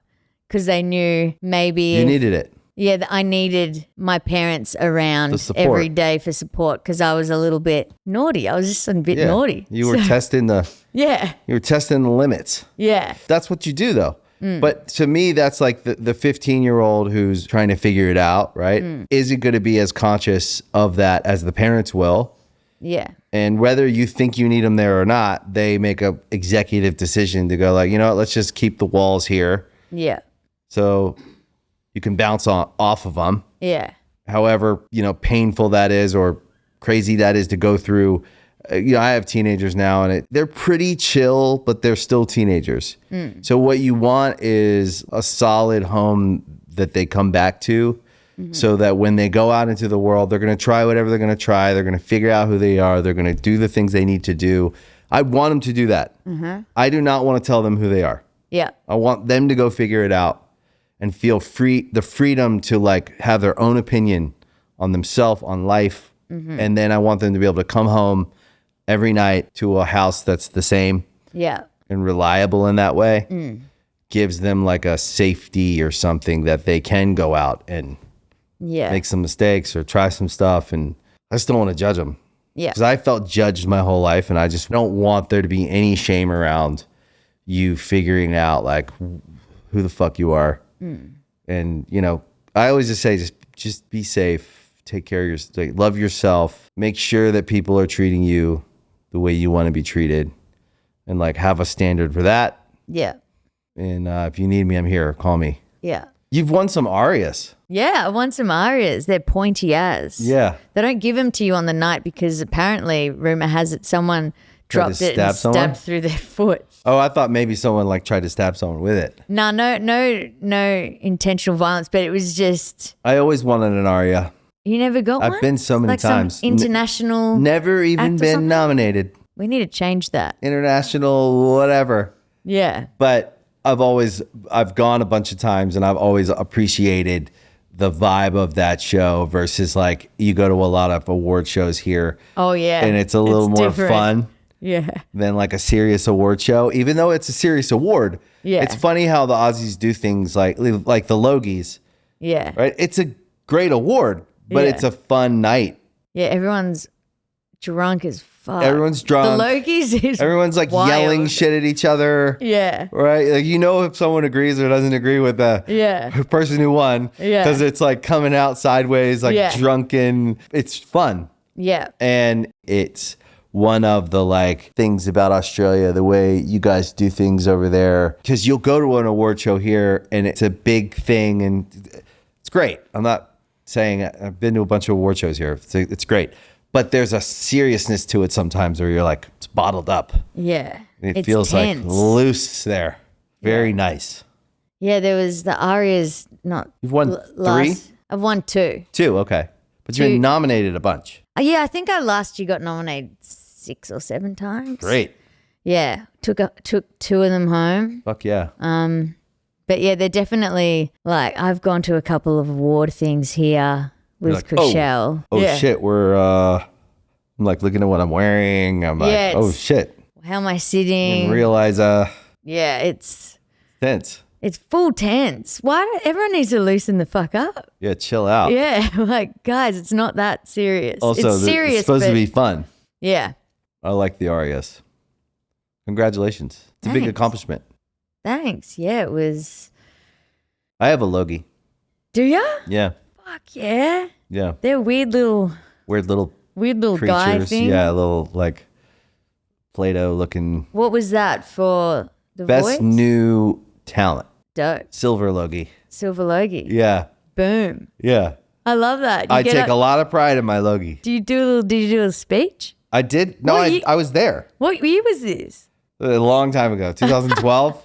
because they knew maybe you needed it. Yeah, I needed my parents around every day for support because I was a little bit naughty. I was just a bit naughty. You were testing the You were testing the limits. Yeah. That's what you do though. But to me, that's like the 15-year-old who's trying to figure it out, right? Isn't going to be as conscious of that as the parents will. Yeah. And whether you think you need them there or not, they make a executive decision to go like, you know what, let's just keep the walls here. Yeah. So you can bounce off of them. Yeah. However, painful that is or crazy that is to go through. I have teenagers now and they're pretty chill, but they're still teenagers. So what you want is a solid home that they come back to so that when they go out into the world, they're going to try whatever they're going to try. They're going to figure out who they are. They're going to do the things they need to do. I want them to do that. I do not want to tell them who they are. Yeah. I want them to go figure it out and feel the freedom to like have their own opinion on themselves, on life. And then I want them to be able to come home every night to a house that's the same and reliable in that way. Gives them like a safety or something that they can go out and make some mistakes or try some stuff. And I just don't want to judge them. Yeah. Because I felt judged my whole life and I just don't want there to be any shame around you figuring out like who the fuck you are. And, I always just say, just be safe, take care of love yourself, make sure that people are treating you the way you want to be treated and like have a standard for that. Yeah. And if you need me, I'm here. Call me. Yeah. You've won some ARIAs. Yeah, I won some ARIAs. They're pointy as. Yeah. They don't give them to you on the night because apparently, rumor has it, someone dropped it and stabbed through their foot. Oh, I thought maybe someone like tried to stab someone with it. No intentional violence, but it was just. I always wanted an ARIA. You never got one? I've been so many times. Some international. Never even been nominated. We need to change that. International, whatever. Yeah. But I've gone a bunch of times and I've always appreciated the vibe of that show versus like you go to a lot of award shows here. Oh, yeah. And it's a little more different. fun. Yeah. Than like a serious award show, even though it's a serious award. Yeah. It's funny how the Aussies do things like the Logies. Yeah. Right? It's a great award, but it's a fun night. Yeah, everyone's drunk as fuck. Everyone's drunk. The Logies is everyone's like wild. yelling shit at each other. Yeah. Right? Like if someone agrees or doesn't agree with the person who won. Yeah. Because it's like coming out sideways, like drunken. It's fun. Yeah. And it's one of the like things about Australia, the way you guys do things over there, because you'll go to an award show here and it's a big thing and it's great. I'm not saying I've been to a bunch of award shows here. It's great, but there's a seriousness to it sometimes where you're like, it's bottled up. Yeah. And it feels tense. Like loose there. Very nice. Yeah. There was the ARIAs, You've won 3? I've won 2. 2. Okay. But you've been nominated a bunch. Yeah. I think I last year got nominated 6 or 7 times. Great. Yeah. Took 2 of them home. Fuck yeah. But yeah, they're definitely like I've gone to a couple of award things here with like, Chriselle. Oh shit, I'm like looking at what I'm wearing. I'm like, oh shit. How am I sitting? And realize yeah, it's tense. It's full tense. Everyone needs to loosen the fuck up. Yeah, chill out. Yeah, like guys, it's not that serious. Also, it's serious. It's supposed to be fun. Yeah. I like the ARIAs. Congratulations. It's a big accomplishment. Thanks. Yeah, it was. I have a Logie. Do ya? Yeah. Fuck yeah. Yeah. They're weird little creatures. guy thing. Yeah, little like Play-Doh looking. What was that for the Best voice? new talent. Dope. Silver Logie. Silver Logie. Yeah. Boom. Yeah. I love that. I take a lot of pride in my Logie. Did you do a speech? I did. No, I was there. What year was this? A long time ago. 2012.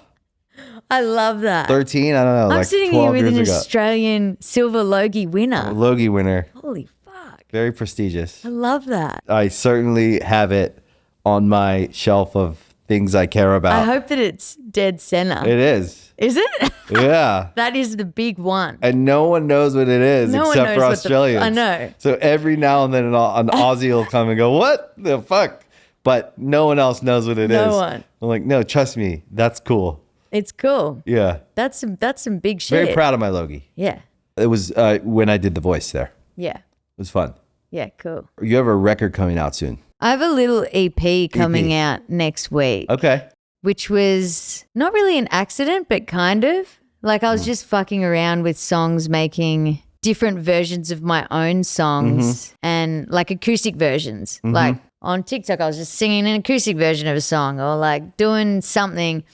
I love that. 13. I don't know. I'm like sitting 12 here with years an ago. Australian Silver Logie winner. Logie winner. Holy fuck. Very prestigious. I love that. I certainly have it on my shelf of things I care about. I hope that it's dead center. It is. Is it? Yeah. That is the big one. And no one knows what it is No one except knows for what Australians. I know. So every now and then an Aussie will come and go, what the fuck? But no one else knows what it is. No one. I'm like, no, trust me. That's cool. It's cool. Yeah. That's some big shit. Very proud of my Logie. Yeah. It was when I did the voice there. Yeah. It was fun. Yeah, cool. You have a record coming out soon. I have a little EP coming out next week. Okay. Which was not really an accident, but kind of. Like I was just fucking around with songs, making different versions of my own songs and like acoustic versions. Like on TikTok, I was just singing an acoustic version of a song or like doing something.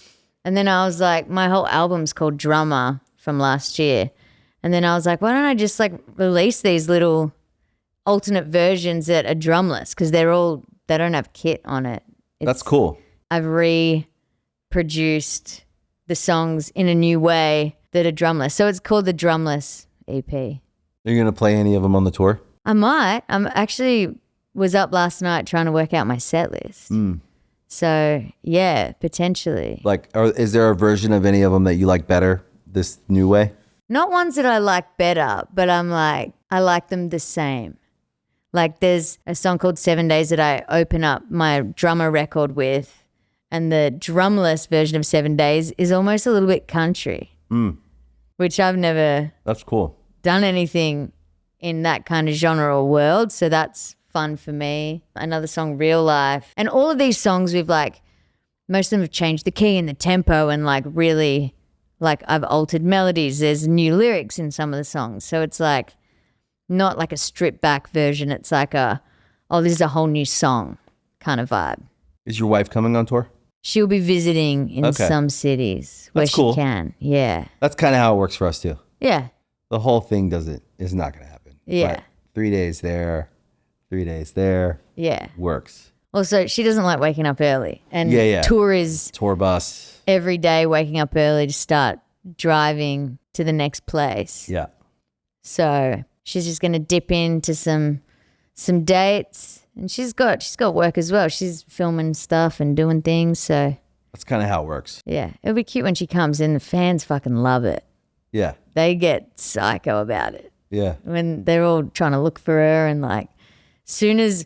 And then I was like, my whole album's called Drummer from last year. And then I was like, why don't I just like release these little alternate versions that are drumless because they don't have kit on it. That's cool. I've reproduced the songs in a new way that are drumless. So it's called the Drumless EP. Are you going to play any of them on the tour? I might. I'm actually was up last night trying to work out my set list. So yeah, potentially. Like, is there a version of any of them that you like better this new way? Not ones that I like better, but I'm like, I like them the same. Like there's a song called 7 Days that I open up my drummer record with, and the drumless version of 7 Days is almost a little bit country, which I've never That's cool. done anything in that kind of genre or world. So that's fun for me. Another song, Real Life. And all of these songs we've like, most of them have changed the key and the tempo and like really like I've altered melodies. There's new lyrics in some of the songs. So it's like not like a stripped back version. It's like this is a whole new song kind of vibe. Is your wife coming on tour? She'll be visiting in some cities where That's cool. she can. Yeah. That's kind of how it works for us too. Yeah. The whole thing is not going to happen. Yeah. But 3 days there, 3 days there. Yeah. Works. Also, she doesn't like waking up early. And tour is tour bus. every day waking up early to start driving to the next place. Yeah. So she's just going to dip into some dates. And she's got work as well. She's filming stuff and doing things. So That's kind of how it works. yeah, it'll be cute when she comes in. The fans fucking love it. Yeah. They get psycho about it. Yeah. When they're all trying to look for her, and like soon as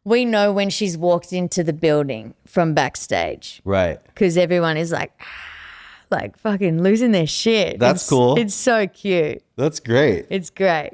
we know when she's walked into the building from backstage, Right. because everyone is like fucking losing their shit. That's cool. It's so cute. That's great. It's great.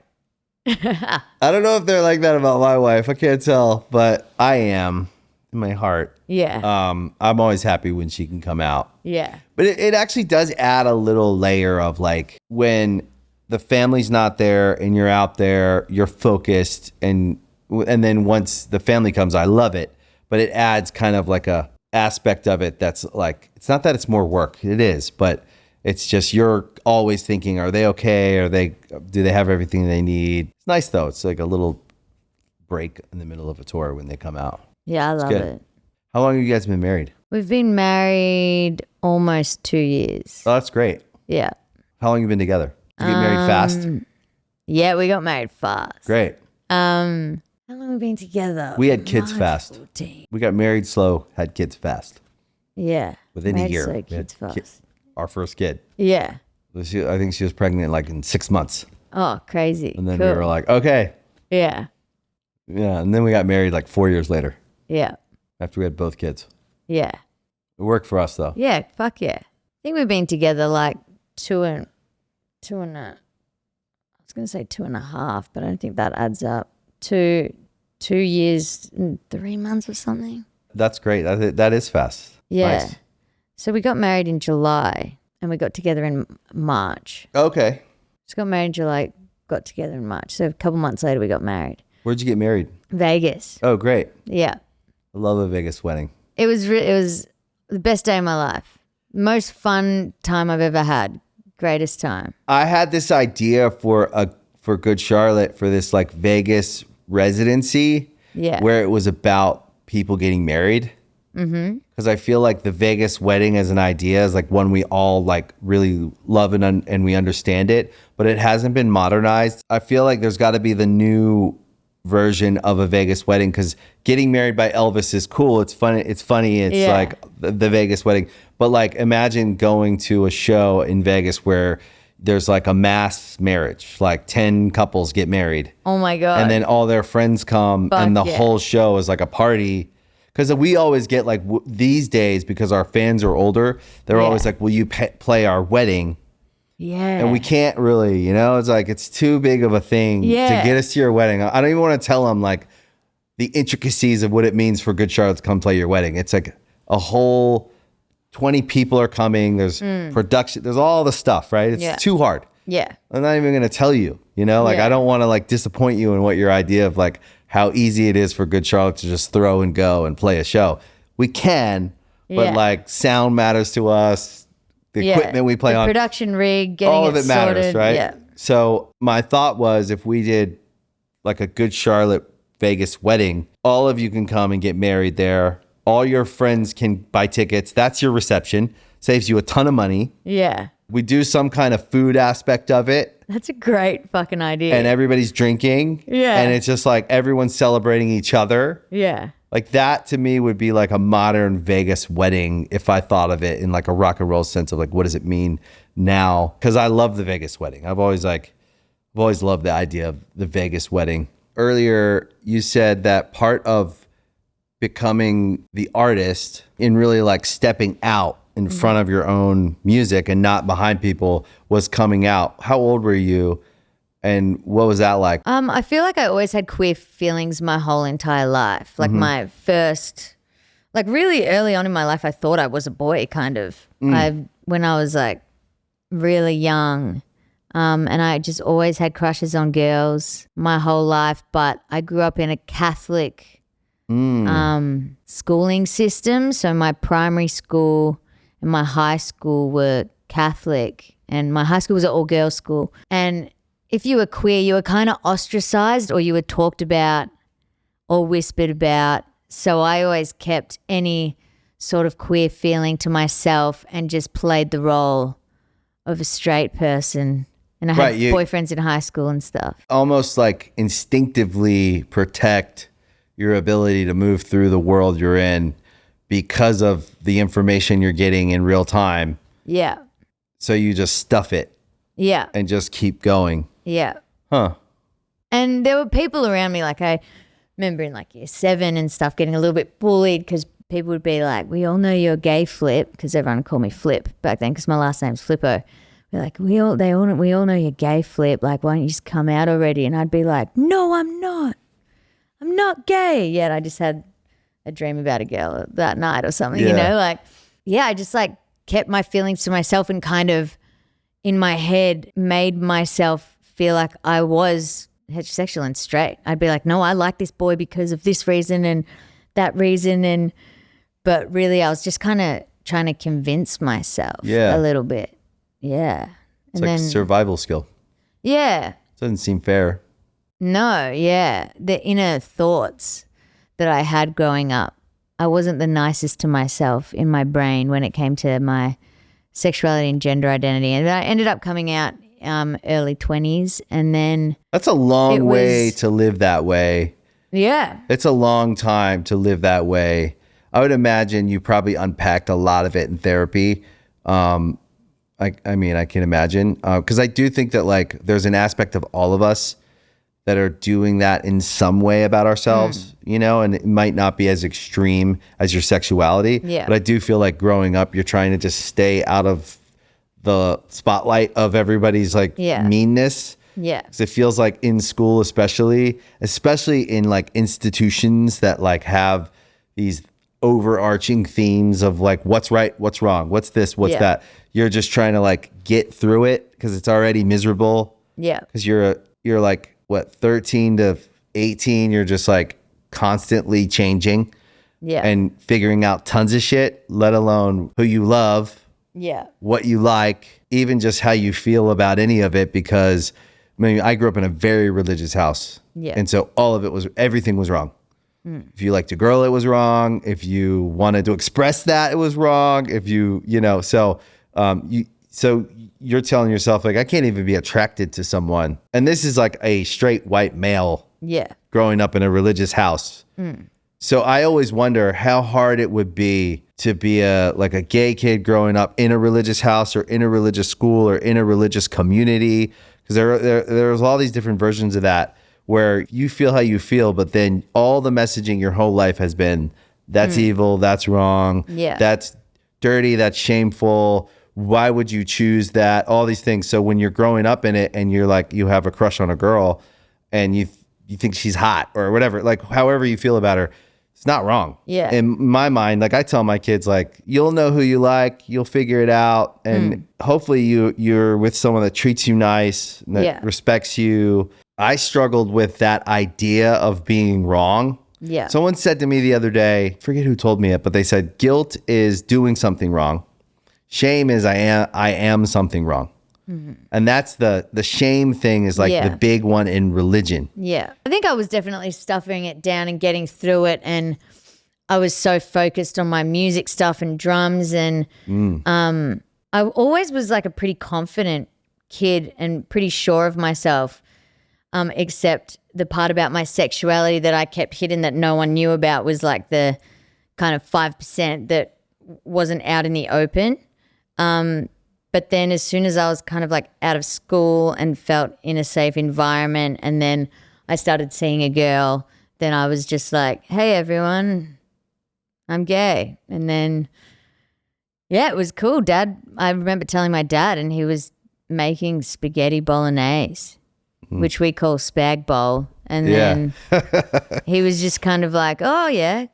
I don't know if they're like that about my wife. I can't tell, but I am in my heart. Yeah. I'm always happy when she can come out. Yeah. But it actually does add a little layer of like when the family's not there and you're out there, you're focused, and then once the family comes, I love it. But it adds kind of like a aspect of it that's like, it's not that it's more work. It is, but it's just you're always thinking, are they okay? Do they have everything they need? It's nice though. It's like a little break in the middle of a tour when they come out. Yeah, I love good. it. How long have you guys been married? We've been married almost 2 years. Oh, that's great. Yeah. How long have you been together? Did you get married fast? Yeah, we got married fast. Great. How long have we been together? We had kids March fast. 14. We got married slow, had kids fast. Yeah. Within a Married year. slow, we had kids fast. our first kid. Yeah. I think she was pregnant like in 6 months. Oh, crazy. And then cool. we were like, okay. Yeah. Yeah. And then we got married like 4 years later Yeah. after we had both kids. Yeah. It worked for us though. Yeah. Fuck yeah. I think we've been together like two and I was going to say 2.5, but I don't think that adds up. 2 years and 3 months or something. That's great. That is fast. Yeah. Nice. So we got married in July and we got together in March. Okay. Just got married in July, got together in March. So a couple months later we got married. Where'd you get married? Vegas. Oh, great. Yeah. I love a Vegas wedding. It was the best day of my life. Most fun time I've ever had. Greatest time. I had this idea for Good Charlotte for this like Vegas residency. Yeah. Where it was about people getting married. Mm-hmm. Because I feel like the Vegas wedding as an idea is like one we all like really love and we understand it, but it hasn't been modernized. I feel like there's got to be the new version of a Vegas wedding, because getting married by Elvis is cool. It's funny. It's like the Vegas wedding. But like imagine going to a show in Vegas where there's like a mass marriage, like 10 couples get married. Oh my God. And then all their friends come and the whole show is like a party. Because we always get like these days, because our fans are older, they're always like, will you play our wedding? Yeah. And we can't really, it's like, it's too big of a thing to get us to your wedding. I don't even want to tell them like the intricacies of what it means for Good Charlotte to come play your wedding. It's like a whole 20 people are coming. There's production. There's all the stuff, right? It's too hard. Yeah. I'm not even going to tell you, I don't want to like disappoint you in what your idea of like how easy it is for Good Charlotte to just throw and go and play a show. We can, but like sound matters to us. The equipment we play on. Production rig, getting all of it matters, sorted, right? Yeah. So my thought was if we did like a Good Charlotte Vegas wedding, all of you can come and get married there. All your friends can buy tickets. That's your reception. Saves you a ton of money. Yeah. We do some kind of food aspect of it. That's a great fucking idea. And everybody's drinking. Yeah. And it's just like everyone's celebrating each other. Yeah. Like that to me would be like a modern Vegas wedding if I thought of it in like a rock and roll sense of like, what does it mean now? Because I love the Vegas wedding. I've always loved the idea of the Vegas wedding. Earlier, you said that part of becoming the artist in really like stepping out in front of your own music and not behind people was coming out. How old were you? And what was that like? I feel like I always had queer feelings my whole entire life. Like my first, like really early on in my life, I thought I was a boy kind of. When I was like really young, and I just always had crushes on girls my whole life. But I grew up in a Catholic schooling system. So my primary school and my high school were Catholic, and my high school was an all-girls school. And if you were queer, you were kind of ostracized, or you were talked about or whispered about. So I always kept any sort of queer feeling to myself and just played the role of a straight person. And I had boyfriends in high school and stuff. Almost like instinctively protect your ability to move through the world you're in because of the information you're getting in real time. Yeah. So you just stuff it. Yeah. And just keep going. Yeah. Huh. And there were people around me, like I remember in like year 7 and stuff, getting a little bit bullied because people would be like, we all know you're gay, Flip, because everyone called me Flip back then because my last name's Flippo. We're like, we all know you're gay, Flip. Like, why don't you just come out already? And I'd be like, no, I'm not. I'm not gay. Yet I just had a dream about a girl that night or something, Like, I just like kept my feelings to myself and kind of in my head made myself feel like I was heterosexual and straight. I'd be like, no, I like this boy because of this reason and that reason. But really I was just kind of trying to convince myself a little bit. Yeah. It's like survival skill. Yeah. Doesn't seem fair. No, yeah. The inner thoughts that I had growing up. I wasn't the nicest to myself in my brain when it came to my sexuality and gender identity. And I ended up coming out early 20s, and then that's a long way to live that way. Yeah. It's a long time to live that way. I would imagine you probably unpacked a lot of it in therapy. I mean, I can imagine because I do think that like there's an aspect of all of us that are doing that in some way about ourselves, and it might not be as extreme as your sexuality. Yeah. But I do feel like growing up, you're trying to just stay out of the spotlight of everybody's like meanness. Yeah. 'Cause it feels like in school, especially in like institutions that like have these overarching themes of like what's right, what's wrong, what's this, what's that. You're just trying to like get through it because it's already miserable. Yeah. Because you're like what, 13 to 18, you're just like constantly changing. Yeah. And figuring out tons of shit, let alone who you love. Yeah. What you like, even just how you feel about any of it, because I mean, I grew up in a very religious house. Yeah. And so everything was wrong. If you liked a girl, it was wrong. If you wanted to express that, it was wrong. If so you're telling yourself like, I can't even be attracted to someone. And this is like a straight white male growing up in a religious house. So I always wonder how hard it would be to be a gay kid growing up in a religious house or in a religious school or in a religious community. Because there's all these different versions of that where you feel how you feel, but then all the messaging your whole life has been, that's evil, that's wrong, that's dirty, that's shameful. Why would you choose that? All these things. So when you're growing up in it and you're like, you have a crush on a girl and you think she's hot or whatever, like however you feel about her, it's not wrong. Yeah. In my mind, like I tell my kids, like, you'll know who you like, you'll figure it out. And hopefully you're with someone that treats you nice, that respects you. I struggled with that idea of being wrong. Yeah. Someone said to me the other day, I forget who told me it, but they said, guilt is doing something wrong. Shame is I am something wrong. And that's the shame thing is like the big one in religion. Yeah. I think I was definitely stuffing it down and getting through it. And I was so focused on my music stuff and drums. And I always was like a pretty confident kid and pretty sure of myself, except the part about my sexuality that I kept hidden that no one knew about was like the kind of 5% that wasn't out in the open. But then as soon as I was kind of like out of school and felt in a safe environment and then I started seeing a girl, then I was just like, hey, everyone, I'm gay. And then, it was cool. I remember telling my dad and he was making spaghetti bolognese, which we call spag bowl. And then he was just kind of like, oh, yeah,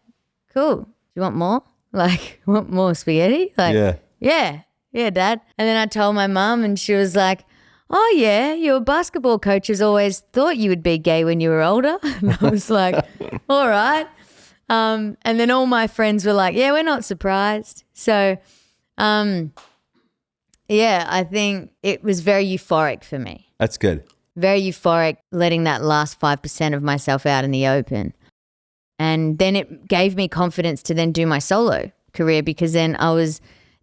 cool. Do you want more? Like, want more spaghetti? Like, yeah, Dad. And then I told my mum and she was like, oh, yeah, your basketball coaches always thought you would be gay when you were older. And I was like, all right. And then all my friends were like, yeah, we're not surprised. So, I think it was very euphoric for me. That's good. Very euphoric, letting that last 5% of myself out in the open. And then it gave me confidence to then do my solo career because then I was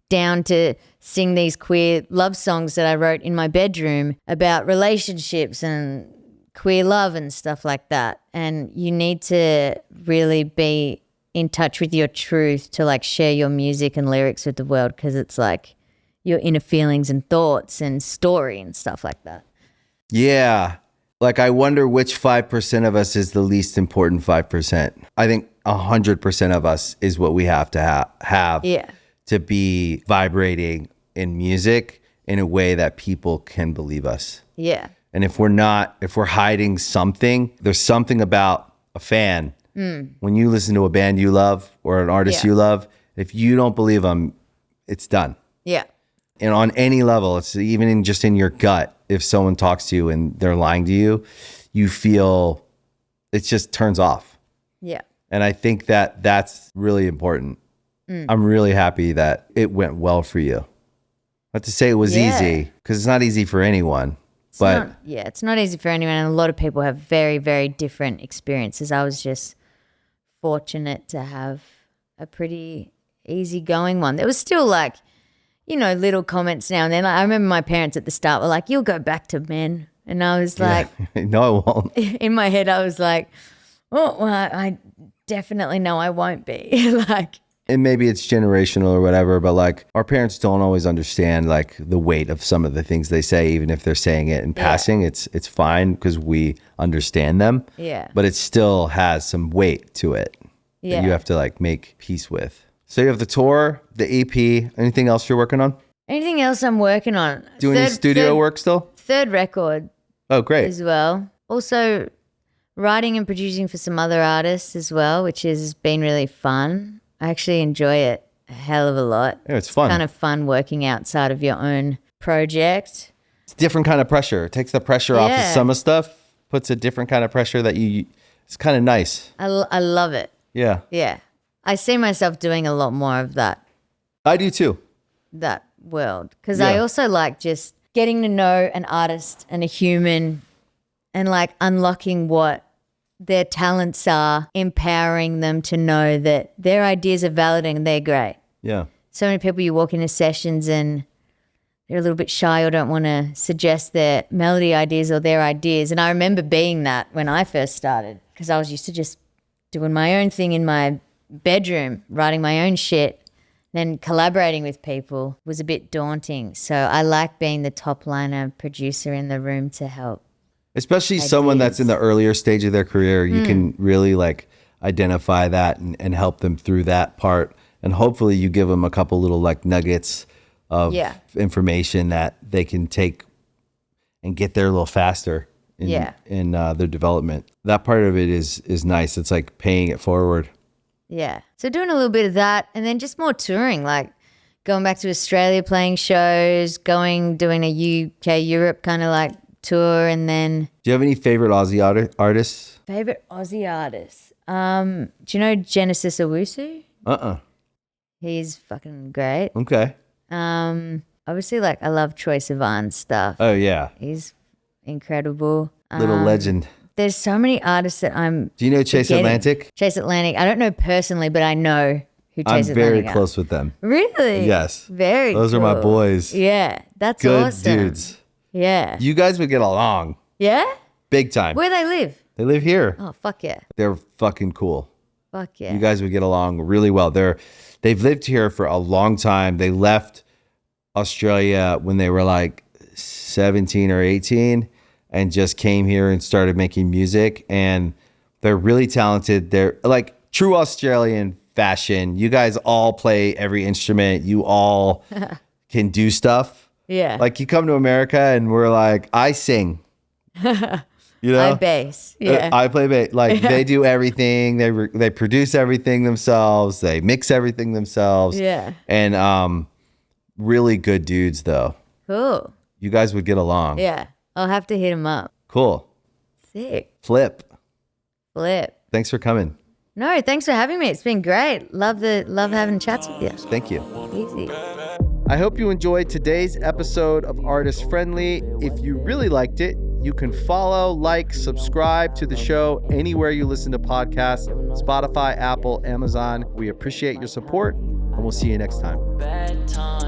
down to sing these queer love songs that I wrote in my bedroom about relationships and queer love and stuff like that. And you need to really be in touch with your truth to like share your music and lyrics with the world because it's like your inner feelings and thoughts and story and stuff like that. Yeah. Like I wonder which 5% of us is the least important 5%. I think 100% of us is what we have to have. Yeah. To be vibrating in music in a way that people can believe us. Yeah. And if we're hiding something, there's something about a fan. When you listen to a band you love or an artist you love, if you don't believe them, it's done. Yeah. And on any level, it's even just in your gut, if someone talks to you and they're lying to you, you feel it just turns off. Yeah. And I think that that's really important. I'm really happy that it went well for you. Not to say it was easy, because it's not easy for anyone. It's not easy for anyone. And a lot of people have very, very different experiences. I was just fortunate to have a pretty easygoing one. There was still like, little comments now and then. Like, I remember my parents at the start were like, you'll go back to men. And I was like, no, I won't. In my head, I was like, oh, well, I definitely know I won't be. Like, and maybe it's generational or whatever, but like our parents don't always understand like the weight of some of the things they say, even if they're saying it in passing. It's fine because we understand them. Yeah. But it still has some weight to it that you have to like make peace with. So you have the tour, the EP, anything else you're working on? Anything else I'm working on? Doing any studio work still? Third record Oh, great. as well. Also writing and producing for some other artists as well, which has been really fun. I actually enjoy it a hell of a lot. Yeah, it's fun. Kind of fun working outside of your own project. It's a different kind of pressure. It takes the pressure off of Yeah. some of stuff, puts a different kind of pressure that it's kind of nice. I love it. Yeah. Yeah. I see myself doing a lot more of that I do too. world because I Yeah. also like just getting to know an artist and a human and like unlocking what their talents are, empowering them to know that their ideas are valid and they're great. Yeah. So many people you walk into sessions and they're a little bit shy or don't want to suggest their melody ideas or their ideas. And I remember being that when I first started because I was used to just doing my own thing in my bedroom, writing my own shit. Then collaborating with people was a bit daunting. So I like being the top liner producer in the room to help. Especially someone that's in the earlier stage of their career, you can really like identify that and help them through that part. And hopefully you give them a couple little like nuggets of information that they can take and get there a little faster in their development. That part of it is nice. It's like paying it forward. Yeah. So doing a little bit of that and then just more touring, like going back to Australia, playing shows, doing a UK, Europe kind of like tour. And then Do you have any favorite Aussie artists? favorite Aussie artists. Do you know Genesis Owusu? He's fucking great. Okay. Obviously like I love Troye Sivan's stuff. Oh yeah. He's incredible. Little legend. There's so many artists that I'm Do you know Chase forgetting. Atlantic? Chase Atlantic. I don't know personally, but I know who Chase I'm Atlantic very are. close with them. Really? Yes. Very Those are my cool. boys. Yeah. That's Good awesome. dudes. Yeah. You guys would get along Yeah? big time. Where they live? They live here. Oh, fuck yeah. They're fucking cool. Fuck yeah. You guys would get along really well. They've lived here for a long time. They left Australia when they were like 17 or 18 and just came here and started making music. And they're really talented. They're like true Australian fashion. You guys all play every instrument. You all can do stuff. Yeah. Like you come to America and we're like, I sing. You know? I bass. Yeah. I play bass. Like they do everything. They produce everything themselves. They mix everything themselves. Yeah. And really good dudes though. Cool. You guys would get along. Yeah. I'll have to hit him up. Cool. Sick. Flip. Thanks for coming. No, thanks for having me. It's been great. Love having chats with you. Thank you. Easy. I hope you enjoyed today's episode of Artist Friendly. If you really liked it, you can follow, like, subscribe to the show anywhere you listen to podcasts, Spotify, Apple, Amazon. We appreciate your support, and we'll see you next time. Bedtime.